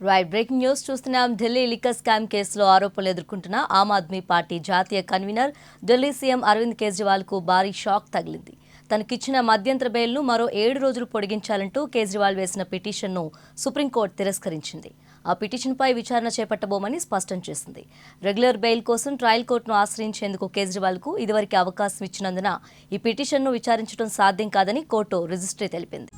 Breaking news చూస్తున్నాం. Delhi liquor scam కేసులో ఆరోపణలు ఎదుర్కొంటున్న ఆమ్ ఆద్మీ పార్టీ జాతీయ కన్వీనర్ ఢిల్లీ సీఎం అరవింద్ కేజ్రీవాల్ కు భారీ షాక్ తగిలింది. తనకిచ్చిన మధ్యంతర బెయిల్ను మరో 7 రోజులు పొడిగించాలంటూ కేజ్రీవాల్ వేసిన పిటిషన్ను సుప్రీంకోర్టు తిరస్కరించింది. ఆ పిటిషన్పై విచారణ చేపట్టబోమని స్పష్టం చేసింది. రెగ్యులర్ బెయిల్ కోసం ట్రయల్ కోర్టును ఆశ్రయించేందుకు కేజ్రీవాల్కు ఇదివరకే అవకాశం ఇచ్చినందున ఈ పిటిషన్ను విచారించడం సాధ్యం కాదని కోర్టు రిజిస్ట్రీ తెలిపింది.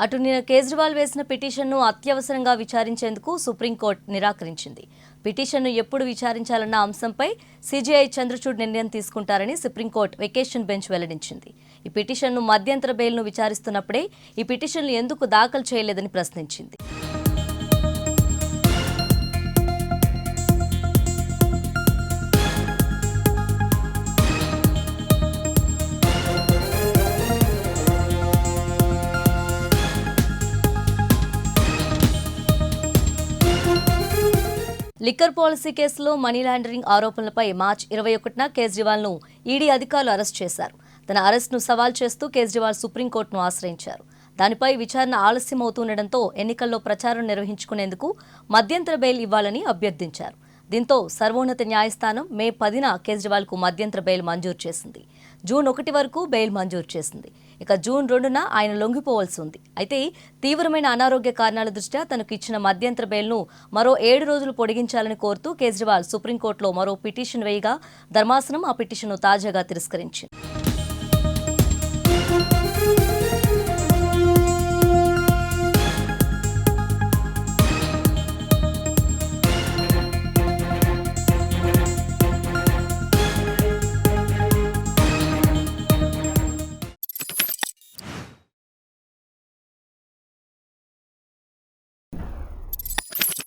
అటు నిన్న కేజ్రీవాల్ వేసిన పిటిషన్ను అత్యవసరంగా విచారించేందుకు సుప్రీంకోర్టు నిరాకరించింది. పిటిషన్ను ఎప్పుడు విచారించాలన్న అంశంపై సీజీఐ చంద్రచూడ్ నిర్ణయం తీసుకుంటారని సుప్రీంకోర్టు వెకేషన్ బెంచ్ వెల్లడించింది. ఈ పిటిషన్ను మధ్యంతర బెయిల్ను విచారిస్తున్నప్పుడే ఈ పిటిషన్లు ఎందుకు దాఖలు చేయలేదని ప్రశ్నించింది. లిక్కర్ పాలసీ కేసులో మనీ లాండరింగ్ ఆరోపణలపై మార్చి 21న కేజ్రీవాల్ను ఈడీ అధికారులు అరెస్ట్ చేశారు. తన అరెస్ట్ను సవాల్ చేస్తూ కేజ్రీవాల్ సుప్రీంకోర్టును ఆశ్రయించారు. దానిపై విచారణ ఆలస్యం అవుతుండటంతో ఎన్నికల్లో ప్రచారం నిర్వహించుకునేందుకు మధ్యంతర బెయిల్ ఇవ్వాలని అభ్యర్థించారు. దీంతో సర్వోన్నత న్యాయస్థానం మే 10న కేజ్రీవాల్కు మధ్యంతర బెయిల్ మంజూరు చేసింది. జూన్ 1 వరకు బెయిల్ మంజూరు చేసింది. ఇక జూన్ 2న ఆయన లొంగిపోవాల్సి ఉంది. అయితే తీవ్రమైన అనారోగ్య కారణాల దృష్ట్యా తనకు ఇచ్చిన మధ్యంతర బెయిల్ను మరో 7 రోజులు పొడిగించాలని కోరుతూ కేజ్రీవాల్ సుప్రీంకోర్టులో మరో పిటిషన్ వేయగా ధర్మాసనం ఆ పిటిషన్ను తాజాగా తిరస్కరించింది.